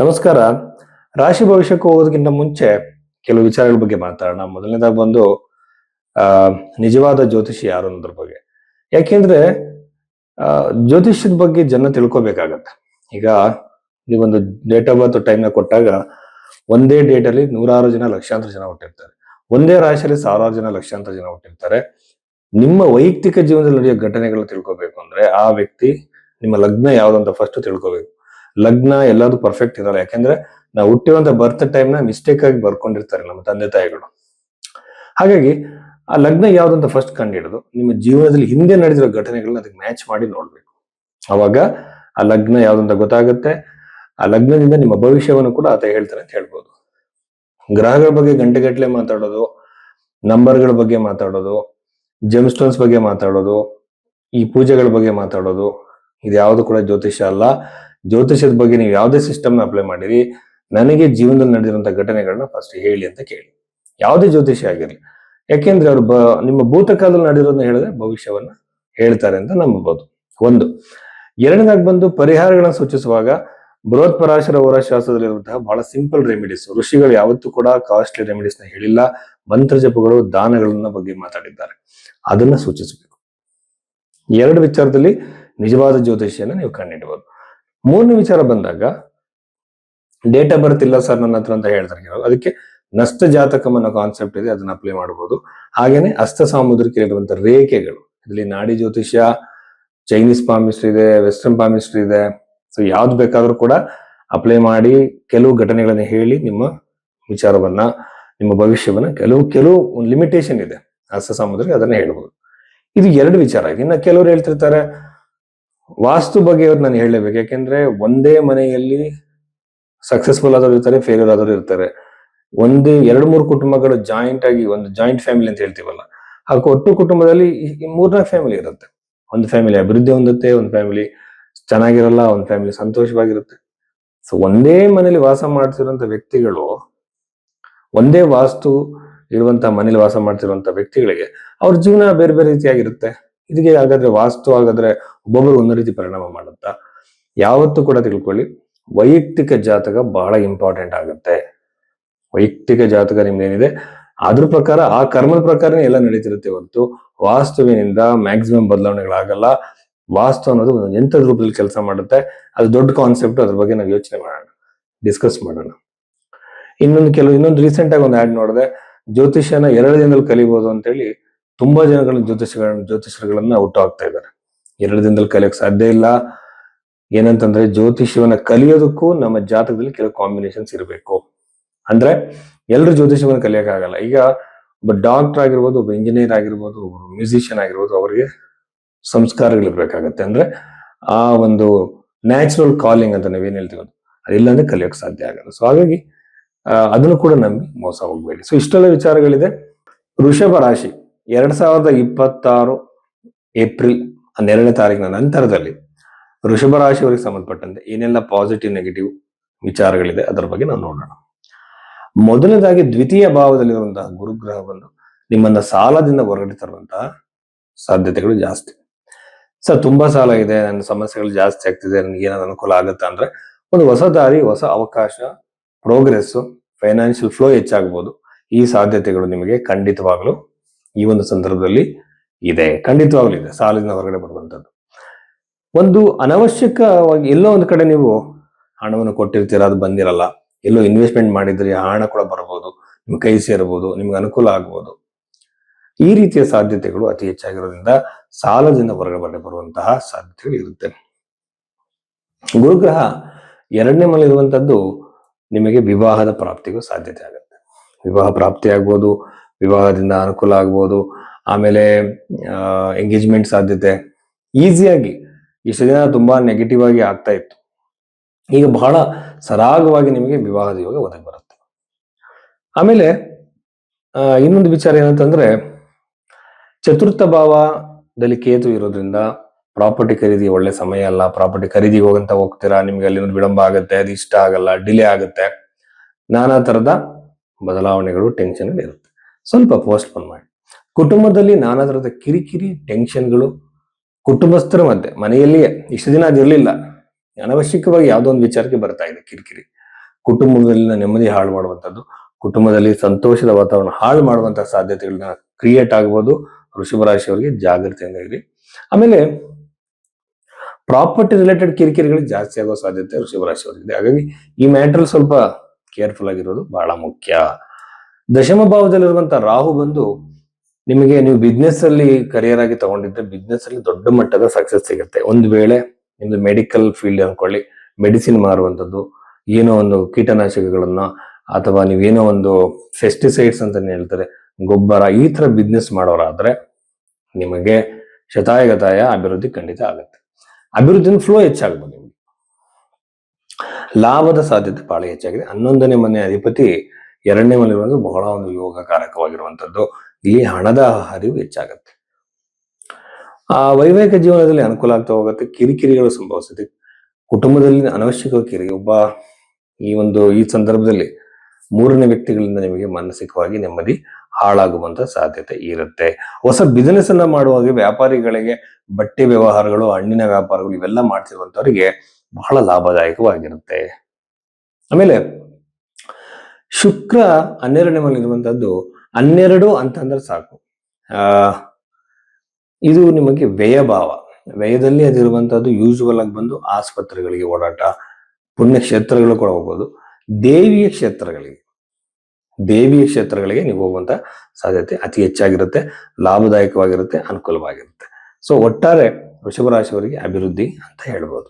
ನಮಸ್ಕಾರ. ರಾಶಿ ಭವಿಷ್ಯಕ್ಕೆ ಹೋಗೋದಕ್ಕಿಂತ ಮುಂಚೆ ಕೆಲವು ವಿಚಾರಗಳ ಬಗ್ಗೆ ಮಾತಾಡೋಣ. ಮೊದಲನೇದಾಗಿ ಬಂದು ಆ ನಿಜವಾದ ಜ್ಯೋತಿಷಿ ಯಾರು ಅನ್ನೋದ್ರ ಬಗ್ಗೆ. ಯಾಕೆಂದ್ರೆ ಜ್ಯೋತಿಷ್ಯದ ಬಗ್ಗೆ ಜನ ತಿಳ್ಕೊಬೇಕಾಗತ್ತೆ. ಈಗ ನೀವೊಂದು ಡೇಟ್ ಆಫ್ ಬರ್ತ್ ಟೈಮ್ನ ಕೊಟ್ಟಾಗ ಒಂದೇ ಡೇಟ್ ಅಲ್ಲಿ ನೂರಾರು ಜನ, ಲಕ್ಷಾಂತರ ಜನ ಹುಟ್ಟಿರ್ತಾರೆ. ಒಂದೇ ರಾಶಿಯಲ್ಲಿ ಸಾವಿರಾರು ಜನ, ಲಕ್ಷಾಂತರ ಜನ ಹುಟ್ಟಿರ್ತಾರೆ. ನಿಮ್ಮ ವೈಯಕ್ತಿಕ ಜೀವನದಲ್ಲಿ ನಡೆಯೋ ಘಟನೆಗಳನ್ನ ತಿಳ್ಕೊಬೇಕು ಅಂದ್ರೆ ಆ ವ್ಯಕ್ತಿ ನಿಮ್ಮ ಲಗ್ನ ಯಾವ್ದಂತ ಫಸ್ಟ್ ತಿಳ್ಕೊಬೇಕು. ಲಗ್ನ ಎಲ್ಲಾದ್ರೂ ಪರ್ಫೆಕ್ಟ್ ಇರಲ್ಲ. ಯಾಕೆಂದ್ರೆ ನಾವು ಹುಟ್ಟಿರುವಂತ ಬರ್ತ್ ಟೈಮ್ ನ ಮಿಸ್ಟೇಕ್ ಆಗಿ ಬರ್ಕೊಂಡಿರ್ತಾರೆ ನಮ್ಮ ತಂದೆ ತಾಯಿಗಳು. ಹಾಗಾಗಿ ಆ ಲಗ್ನ ಯಾವ್ದಂತ ಫಸ್ಟ್ ಕಂಡುಹಿಡಿದು ನಿಮ್ಮ ಜೀವನದಲ್ಲಿ ಹಿಂದೆ ನಡೆದಿರೋ ಘಟನೆಗಳನ್ನ ಅದಕ್ಕೆ ಮ್ಯಾಚ್ ಮಾಡಿ ನೋಡ್ಬೇಕು. ಅವಾಗ ಆ ಲಗ್ನ ಯಾವ್ದಂತ ಗೊತ್ತಾಗುತ್ತೆ. ಆ ಲಗ್ನದಿಂದ ನಿಮ್ಮ ಭವಿಷ್ಯವನ್ನು ಕೂಡ ಆತ ಹೇಳ್ತಾನೆ ಅಂತ ಹೇಳ್ಬೋದು. ಗ್ರಹಗಳ ಬಗ್ಗೆ ಗಂಟೆಗಟ್ಟಲೆ ಮಾತಾಡೋದು, ನಂಬರ್ಗಳ ಬಗ್ಗೆ ಮಾತಾಡೋದು, ಜೆಮ್ ಸ್ಟೋನ್ಸ್ ಬಗ್ಗೆ ಮಾತಾಡೋದು, ಈ ಪೂಜೆಗಳ ಬಗ್ಗೆ ಮಾತಾಡೋದು, ಇದು ಯಾವುದು ಕೂಡ ಜ್ಯೋತಿಷ್ಯ ಅಲ್ಲ. ಜ್ಯೋತಿಷ್ಯದ ಬಗ್ಗೆ ನೀವು ಯಾವುದೇ ಸಿಸ್ಟಮ್ನ ಅಪ್ಲೈ ಮಾಡಿರಿ, ನನಗೆ ಜೀವನದಲ್ಲಿ ನಡೆದಿರುವಂತಹ ಘಟನೆಗಳನ್ನ ಫಸ್ಟ್ ಹೇಳಿ ಅಂತ ಕೇಳಿ. ಯಾವುದೇ ಜ್ಯೋತಿಷ್ಯ ಆಗಿರಲಿ. ಯಾಕೆಂದ್ರೆ ಅವ್ರು ನಿಮ್ಮ ಭೂತಕಾಲದಲ್ಲಿ ನಡೆದಿರೋದನ್ನ ಹೇಳಿದ್ರೆ ಭವಿಷ್ಯವನ್ನ ಹೇಳ್ತಾರೆ ಅಂತ ನಂಬಬಹುದು. ಒಂದು. ಎರಡನೇದಾಗಿ ಬಂದು ಪರಿಹಾರಗಳನ್ನ ಸೂಚಿಸುವಾಗ ಬೃಹತ್ಪರಾಶರ ಹೋರಾಶಾಸ್ತ್ರದಲ್ಲಿರುವಂತಹ ಬಹಳ ಸಿಂಪಲ್ ರೆಮಿಡೀಸ್. ಋಷಿಗಳು ಯಾವತ್ತೂ ಕೂಡ ಕಾಸ್ಟ್ಲಿ ರೆಮಿಡೀಸ್ ನ ಹೇಳಿಲ್ಲ. ಮಂತ್ರ ಜಪಗಳು, ದಾನಗಳನ್ನ ಬಗ್ಗೆ ಮಾತಾಡಿದ್ದಾರೆ. ಅದನ್ನ ಸೂಚಿಸಬೇಕು. ಎರಡು ವಿಚಾರದಲ್ಲಿ ನಿಜವಾದ ಜ್ಯೋತಿಷ್ಯನ ನೀವು ಕಂಡುಹಿಡಬಹುದು. ಮೂರನೇ ವಿಚಾರ ಬಂದಾಗ ಡೇಟ್ ಆಫ್ ಬರ್ತ್ ಇಲ್ಲ ಸರ್ ನನ್ನ ಹತ್ರ ಅಂತ ಹೇಳ್ತಾರೆ ಕೆಲವರು. ಅದಕ್ಕೆ ನಷ್ಟ ಜಾತಕಂ ಅನ್ನೋ ಕಾನ್ಸೆಪ್ಟ್ ಇದೆ, ಅದನ್ನ ಅಪ್ಲೈ ಮಾಡಬಹುದು. ಹಾಗೇನೆ ಹಸ್ತ ಸಾಮುದ್ರಿಕ ಇರುವಂತ ರೇಖೆಗಳು, ಇದರಲ್ಲಿ ನಾಡಿ ಜ್ಯೋತಿಷ್ಯ, ಚೈನೀಸ್ ಪಾಮಿಸ್ಟ್ರಿ ಇದೆ, ವೆಸ್ಟರ್ನ್ ಪಾಮಿಸ್ಟ್ರಿ ಇದೆ. ಸೊ ಯಾವ್ದು ಬೇಕಾದ್ರೂ ಕೂಡ ಅಪ್ಲೈ ಮಾಡಿ ಕೆಲವು ಘಟನೆಗಳನ್ನ ಹೇಳಿ ನಿಮ್ಮ ವಿಚಾರವನ್ನ, ನಿಮ್ಮ ಭವಿಷ್ಯವನ್ನ, ಕೆಲವು ಲಿಮಿಟೇಷನ್ ಇದೆ ಹಸ್ತ ಸಾಮುದ್ರಿಕ, ಅದನ್ನ ಹೇಳ್ಬೋದು. ಇದು ಎರಡು ವಿಚಾರ. ಇನ್ನ ಕೆಲವರು ಹೇಳ್ತಿರ್ತಾರೆ ವಾಸ್ತು ಬಗ್ಗೆ ನಾನು ಹೇಳಲೇಬೇಕು. ಯಾಕೆಂದ್ರೆ ಒಂದೇ ಮನೆಯಲ್ಲಿ ಸಕ್ಸಸ್ಫುಲ್ ಆದವರು ಇರ್ತಾರೆ, ಫೇಲ್ಯೂರ್ ಆದವರು ಇರ್ತಾರೆ. ಒಂದು 2-3 ಕುಟುಂಬಗಳು ಜಾಯಿಂಟ್ ಆಗಿ ಒಂದು ಜಾಯಿಂಟ್ ಫ್ಯಾಮಿಲಿ ಅಂತ ಹೇಳ್ತೀವಲ್ಲ, ಹಾಗೂ ಒಟ್ಟು ಕುಟುಂಬದಲ್ಲಿ 3-4 ಫ್ಯಾಮಿಲಿ ಇರುತ್ತೆ. ಒಂದು ಫ್ಯಾಮಿಲಿ ಅಭಿವೃದ್ಧಿ ಹೊಂದುತ್ತೆ, ಒಂದು ಫ್ಯಾಮಿಲಿ ಚೆನ್ನಾಗಿರಲ್ಲ, ಒಂದು ಫ್ಯಾಮಿಲಿ ಸಂತೋಷವಾಗಿರುತ್ತೆ. ಸೊ ಒಂದೇ ಮನೇಲಿ ವಾಸ ಮಾಡ್ತಿರುವಂತ ವ್ಯಕ್ತಿಗಳು, ಒಂದೇ ವಾಸ್ತು ಇರುವಂತ ಮನೇಲಿ ವಾಸ ಮಾಡ್ತಿರುವಂತ ವ್ಯಕ್ತಿಗಳಿಗೆ ಅವ್ರ ಜೀವನ ಬೇರೆ ಬೇರೆ ರೀತಿಯಾಗಿರುತ್ತೆ. ಇದಕ್ಕೆ ಹಾಗಾದ್ರೆ ವಾಸ್ತು ಹಾಗಾದ್ರೆ ಒಬ್ಬೊಬ್ಬರು ಒಂದೊಂದು ರೀತಿ ಪರಿಣಾಮ ಮಾಡುತ್ತಾ? ಯಾವತ್ತೂ ಕೂಡ ತಿಳ್ಕೊಳ್ಳಿ, ವೈಯಕ್ತಿಕ ಜಾತಕ ಬಹಳ ಇಂಪಾರ್ಟೆಂಟ್ ಆಗುತ್ತೆ. ವೈಯಕ್ತಿಕ ಜಾತಕ ನಿಮ್ದೇನಿದೆ ಅದ್ರ ಪ್ರಕಾರ, ಆ ಕರ್ಮದ ಪ್ರಕಾರನೇ ಎಲ್ಲ ನಡೀತಿರುತ್ತೆ ಹೊರತು ವಾಸ್ತುವಿನಿಂದ ಮ್ಯಾಕ್ಸಿಮಮ್ ಬದಲಾವಣೆಗಳಾಗಲ್ಲ. ವಾಸ್ತು ಅನ್ನೋದು ಒಂದು ಯಂತ್ರದ ರೂಪದಲ್ಲಿ ಕೆಲಸ ಮಾಡುತ್ತೆ. ಅದು ದೊಡ್ಡ ಕಾನ್ಸೆಪ್ಟ್. ಅದ್ರ ಬಗ್ಗೆ ನಾವು ಯೋಚನೆ ಮಾಡೋಣ, ಡಿಸ್ಕಸ್ ಮಾಡೋಣ. ಇನ್ನೊಂದು ರೀಸೆಂಟ್ ಆಗಿ ಒಂದು ಆಡ್ ನೋಡಿದೆ, ಜ್ಯೋತಿಷ್ಯನ 2 ದಿನದಲ್ಲಿ ಕಲಿಬಹುದು ಅಂತೇಳಿ ತುಂಬಾ ಜನಗಳು ಜ್ಯೋತಿಷರುಗಳನ್ನ ಹುಟ್ಟು ಹಾಕ್ತಾ ಇದ್ದಾರೆ. 2 ದಿನದಲ್ಲಿ ಕಲಿಯೋಕೆ ಸಾಧ್ಯ ಇಲ್ಲ. ಏನಂತಂದ್ರೆ ಜ್ಯೋತಿಷ್ಯವನ್ನ ಕಲಿಯೋದಕ್ಕೂ ನಮ್ಮ ಜಾತಕದಲ್ಲಿ ಕೆಲವು ಕಾಂಬಿನೇಷನ್ಸ್ ಇರಬೇಕು. ಅಂದ್ರೆ ಎಲ್ರು ಜ್ಯೋತಿಷ್ಯವನ್ನ ಕಲಿಯೋಕ್ಕಾಗಲ್ಲ. ಈಗ ಒಬ್ಬ ಡಾಕ್ಟರ್ ಆಗಿರ್ಬೋದು, ಒಬ್ಬ ಇಂಜಿನಿಯರ್ ಆಗಿರ್ಬೋದು, ಒಬ್ಬ ಮ್ಯೂಸಿಷಿಯನ್ ಆಗಿರ್ಬೋದು, ಅವರಿಗೆ ಸಂಸ್ಕಾರಗಳಿರ್ಬೇಕಾಗತ್ತೆ. ಅಂದ್ರೆ ಆ ಒಂದು ನ್ಯಾಚುರಲ್ ಕಾಲಿಂಗ್ ಅಂತ ನಾವೇನ್ ಹೇಳ್ತೀವಿ, ಅದಿಲ್ಲ ಅಂದ್ರೆ ಕಲಿಯೋಕೆ ಸಾಧ್ಯ ಆಗಲ್ಲ. ಸೊ ಹಾಗಾಗಿ ಅದನ್ನು ಕೂಡ ನಂಬಿ ಮೋಸ ಹೋಗ್ಬೇಡಿ. ಸೊ ಇಷ್ಟೆಲ್ಲ ವಿಚಾರಗಳಿದೆ. ವೃಷಭ ರಾಶಿ 2026 ಏಪ್ರಿಲ್ 12ನೇ ತಾರೀಕಿನ ನಂತರದಲ್ಲಿ ವೃಷಭ ರಾಶಿಯವರಿಗೆ ಸಂಬಂಧಪಟ್ಟಂತೆ ಏನೆಲ್ಲ ಪಾಸಿಟಿವ್ ನೆಗೆಟಿವ್ ವಿಚಾರಗಳಿದೆ ಅದರ ಬಗ್ಗೆ ನಾವು ನೋಡೋಣ. ಮೊದಲನೇದಾಗಿ ದ್ವಿತೀಯ ಭಾವದಲ್ಲಿರುವಂತಹ ಗುರುಗ್ರಹ ಬಂದು ನಿಮ್ಮನ್ನ ಸಾಲದಿಂದ ಹೊರಗಡೆ ತರುವಂತಹ ಸಾಧ್ಯತೆಗಳು ಜಾಸ್ತಿ. ಸರ್ ತುಂಬಾ ಸಾಲ ಇದೆ, ನನ್ನ ಸಮಸ್ಯೆಗಳು ಜಾಸ್ತಿ ಆಗ್ತಿದೆ, ನನಗೆ ಏನಾದ್ರು ಅನುಕೂಲ ಆಗುತ್ತಾ ಅಂದ್ರೆ ಒಂದು ಹೊಸ ದಾರಿ, ಹೊಸ ಅವಕಾಶ, ಪ್ರೋಗ್ರೆಸ್, ಫೈನಾನ್ಷಿಯಲ್ ಫ್ಲೋ ಹೆಚ್ಚಾಗಬಹುದು. ಈ ಸಾಧ್ಯತೆಗಳು ನಿಮಗೆ ಖಂಡಿತವಾಗ್ಲೂ ಈ ಒಂದು ಸಂದರ್ಭದಲ್ಲಿ ಇದೆ. ಖಂಡಿತವಾಗ್ಲೂ ಇದೆ. ಸಾಲದಿಂದ ಹೊರಗಡೆ ಬರುವಂತದ್ದು. ಒಂದು ಅನವಶ್ಯಕವಾಗಿ ಎಲ್ಲೋ ಒಂದು ಕಡೆ ನೀವು ಹಣವನ್ನು ಕೊಟ್ಟಿರ್ತೀರ, ಅದು ಬಂದಿರಲ್ಲ. ಎಲ್ಲೋ ಇನ್ವೆಸ್ಟ್ಮೆಂಟ್ ಮಾಡಿದ್ರಿ, ಆ ಹಣ ಕೂಡ ಬರಬಹುದು, ನಿಮ್ ಕೈ ಸೇರಬಹುದು, ನಿಮ್ಗೆ ಅನುಕೂಲ ಆಗಬಹುದು. ಈ ರೀತಿಯ ಸಾಧ್ಯತೆಗಳು ಅತಿ ಹೆಚ್ಚಾಗಿರೋದ್ರಿಂದ ಸಾಲದಿಂದ ಹೊರಗಡೆ ಬರುವಂತಹ ಸಾಧ್ಯತೆಗಳು ಇರುತ್ತೆ. ಗುರುಗ್ರಹ 2ನೇ ಮನೆ ಇರುವಂತದ್ದು ನಿಮಗೆ ವಿವಾಹದ ಪ್ರಾಪ್ತಿಗೂ ಸಾಧ್ಯತೆ ಆಗುತ್ತೆ. ವಿವಾಹ ಪ್ರಾಪ್ತಿ ಆಗ್ಬೋದು, ವಿವಾಹದಿಂದ ಅನುಕೂಲ ಆಗ್ಬೋದು. ಆಮೇಲೆ ಎಂಗೇಜ್ಮೆಂಟ್ ಸಾಧ್ಯತೆ ಈಸಿಯಾಗಿ. ಇಷ್ಟು ದಿನ ತುಂಬಾ ನೆಗೆಟಿವ್ ಆಗಿ ಆಗ್ತಾ ಇತ್ತು, ಈಗ ಬಹಳ ಸರಾಗವಾಗಿ ನಿಮಗೆ ವಿವಾಹದ ಯೋಗ ಒದಗಿ ಬರುತ್ತೆ. ಆಮೇಲೆ ಇನ್ನೊಂದು ವಿಚಾರ ಏನಂತಂದ್ರೆ, ಚತುರ್ಥ ಭಾವದಲ್ಲಿ ಕೇತು ಇರೋದ್ರಿಂದ ಪ್ರಾಪರ್ಟಿ ಖರೀದಿ ಒಳ್ಳೆ ಸಮಯ ಅಲ್ಲ. ಪ್ರಾಪರ್ಟಿ ಖರೀದಿಗೆ ಹೋಗ್ತೀರಾ, ನಿಮ್ಗೆ ಅಲ್ಲಿ ವಿಳಂಬ ಆಗುತ್ತೆ, ಅದು ಇಷ್ಟ ಆಗಲ್ಲ, ಡಿಲೇ ಆಗುತ್ತೆ, ನಾನಾ ತರದ ಬದಲಾವಣೆಗಳು, ಟೆನ್ಷನ್ ಇರುತ್ತೆ. ಸ್ವಲ್ಪ ಪೋಸ್ಟ್ಪೋನ್ ಮಾಡಿ. ಕುಟುಂಬದಲ್ಲಿ ನಾನಾ ತರದ ಕಿರಿಕಿರಿ, ಟೆನ್ಷನ್ಗಳು, ಕುಟುಂಬಸ್ಥರ ಮಧ್ಯೆ, ಮನೆಯಲ್ಲಿಯೇ ಇಷ್ಟು ದಿನ ಅದಿರ್ಲಿಲ್ಲ, ಅನವಶ್ಯಕವಾಗಿ ಯಾವುದೋ ಒಂದು ವಿಚಾರಕ್ಕೆ ಬರ್ತಾ ಇದೆ ಕಿರಿಕಿರಿ. ಕುಟುಂಬದಲ್ಲಿನ ನೆಮ್ಮದಿ ಹಾಳು ಮಾಡುವಂಥದ್ದು, ಕುಟುಂಬದಲ್ಲಿ ಸಂತೋಷದ ವಾತಾವರಣ ಹಾಳು ಮಾಡುವಂತಹ ಸಾಧ್ಯತೆಗಳನ್ನ ಕ್ರಿಯೇಟ್ ಆಗ್ಬೋದು. ವೃಷಭ ರಾಶಿಯವರಿಗೆ ಜಾಗೃತಿಯಿಂದ ಇರಿ. ಆಮೇಲೆ ಪ್ರಾಪರ್ಟಿ ರಿಲೇಟೆಡ್ ಕಿರಿಕಿರಿಗಳು ಜಾಸ್ತಿ ಆಗೋ ಸಾಧ್ಯತೆ ವೃಷಭ ರಾಶಿಯವರಿಗಿದೆ. ಹಾಗಾಗಿ ಈ ಮ್ಯಾಟರ್ ಸ್ವಲ್ಪ ಕೇರ್ಫುಲ್ ಆಗಿರೋದು ಬಹಳ ಮುಖ್ಯ. ದಶಮ ಭಾವದಲ್ಲಿರುವಂತಹ ರಾಹು ಬಂದು ನಿಮಗೆ, ನೀವು ಬಿಸ್ನೆಸ್ ಅಲ್ಲಿ ಕರಿಯರ್ ಆಗಿ ತಗೊಂಡಿದ್ರೆ ಬಿಸ್ನೆಸ್ ಅಲ್ಲಿ ದೊಡ್ಡ ಮಟ್ಟದ ಸಕ್ಸಸ್ ಸಿಗುತ್ತೆ. ಒಂದು ವೇಳೆ ನಿಮ್ದು ಮೆಡಿಕಲ್ ಫೀಲ್ಡ್ ಅನ್ಕೊಳ್ಳಿ, ಮೆಡಿಸಿನ್ ಮಾರುವಂಥದ್ದು, ಏನೋ ಒಂದು ಕೀಟನಾಶಕಗಳನ್ನ ಅಥವಾ ನೀವೇನೋ ಒಂದು ಪೆಸ್ಟಿಸೈಡ್ಸ್ ಅಂತ ಹೇಳ್ತಾರೆ, ಗೊಬ್ಬರ, ಈ ತರ ಬಿಸ್ನೆಸ್ ಮಾಡೋರಾದ್ರೆ ನಿಮಗೆ ಶತಾಯಗತಾಯ ಅಭಿವೃದ್ಧಿ ಖಂಡಿತ ಆಗುತ್ತೆ. ಅಭಿವೃದ್ಧಿನ ಫ್ಲೋ ಹೆಚ್ಚಾಗ್ಬೋದು. ನಿಮ್ಗೆ ಲಾಭದ ಸಾಧ್ಯತೆ ಬಹಳ ಹೆಚ್ಚಾಗಿದೆ. 11ನೇ ಮನೆ ಅಧಿಪತಿ 2ನೇ ಮನೆ ಬಹಳ ಒಂದು ಯೋಗಕಾರಕವಾಗಿರುವಂತದ್ದು. ಇಲ್ಲಿ ಹಣದ ಹರಿವು ಹೆಚ್ಚಾಗತ್ತೆ. ವೈವಾಹಿಕ ಜೀವನದಲ್ಲಿ ಅನುಕೂಲ ಆಗ್ತಾ ಹೋಗುತ್ತೆ. ಕಿರಿಕಿರಿಗಳು ಸಂಭವಿಸುತ್ತೆ. ಕುಟುಂಬದಲ್ಲಿ ಅನವಶ್ಯಕ ಈ ಸಂದರ್ಭದಲ್ಲಿ 3ನೇ ವ್ಯಕ್ತಿಗಳಿಂದ ನಿಮಗೆ ಮಾನಸಿಕವಾಗಿ ನೆಮ್ಮದಿ ಹಾಳಾಗುವಂತ ಸಾಧ್ಯತೆ ಇರುತ್ತೆ. ಹೊಸ ಬಿಸಿನೆಸ್ ಅನ್ನ ಮಾಡುವಾಗ ವ್ಯಾಪಾರಿಗಳಿಗೆ, ಬಟ್ಟೆ ವ್ಯವಹಾರಗಳು, ಹಣ್ಣಿನ ವ್ಯಾಪಾರಗಳು ಇವೆಲ್ಲ ಮಾಡ್ತಿರುವಂತವರಿಗೆ ಬಹಳ ಲಾಭದಾಯಕವಾಗಿರುತ್ತೆ. ಆಮೇಲೆ ಶುಕ್ರ 12ನೇ ಮನೆ ಇರುವಂತದ್ದು 12 ಅಂತಂದ್ರೆ ಸಾಕು. ಇದು ನಿಮಗೆ ವ್ಯಯಭಾವ. ವ್ಯಯದಲ್ಲಿ ಅದಿರುವಂತದ್ದು ಯೂಶುವಲ್ ಆಗಿ ಬಂದು ಆಸ್ಪತ್ರೆಗಳಿಗೆ ಓಡಾಟ, ಪುಣ್ಯಕ್ಷೇತ್ರಗಳು ಕೂಡ ಹೋಗ್ಬೋದು. ದೇವಿಯ ಕ್ಷೇತ್ರಗಳಿಗೆ ನೀವು ಹೋಗುವಂತ ಸಾಧ್ಯತೆ ಅತಿ ಹೆಚ್ಚಾಗಿರುತ್ತೆ. ಲಾಭದಾಯಕವಾಗಿರುತ್ತೆ, ಅನುಕೂಲವಾಗಿರುತ್ತೆ. ಸೊ ಒಟ್ಟಾರೆ ವೃಷಭ ರಾಶಿಯವರಿಗೆ ಅಭಿವೃದ್ಧಿ ಅಂತ ಹೇಳ್ಬೋದು.